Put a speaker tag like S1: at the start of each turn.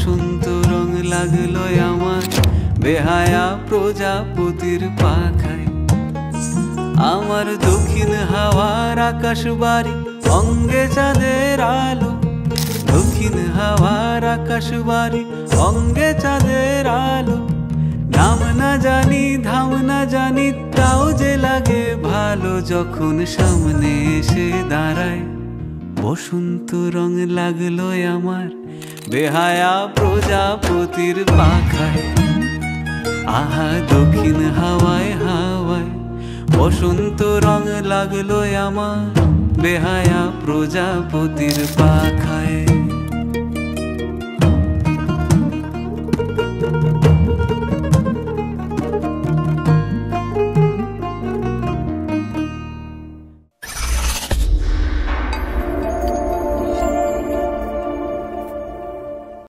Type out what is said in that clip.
S1: বসন্ত রং লাগলো আমার বেহায়া প্রজাপতির পাখায়। আমার দক্ষিণ হাওয়ার আকাশ বাড়ি অঙ্গে চাঁদের আলো, দক্ষিণ হাওয়ার আকাশ বাড়ি অঙ্গে চাঁদের আলো। নাম না জানি ধাম না জানি তাও যে লাগে ভালো যখন সামনে এসে দাঁড়ায়। বসন্ত রং লাগলো আমার বেহায়া প্রজাপতির পাখায়। আহা দক্ষিণ হাওয়ায় হাওয়ায় বসন্ত রং লাগলো আমার বেহায়া প্রজাপতির পাখায়।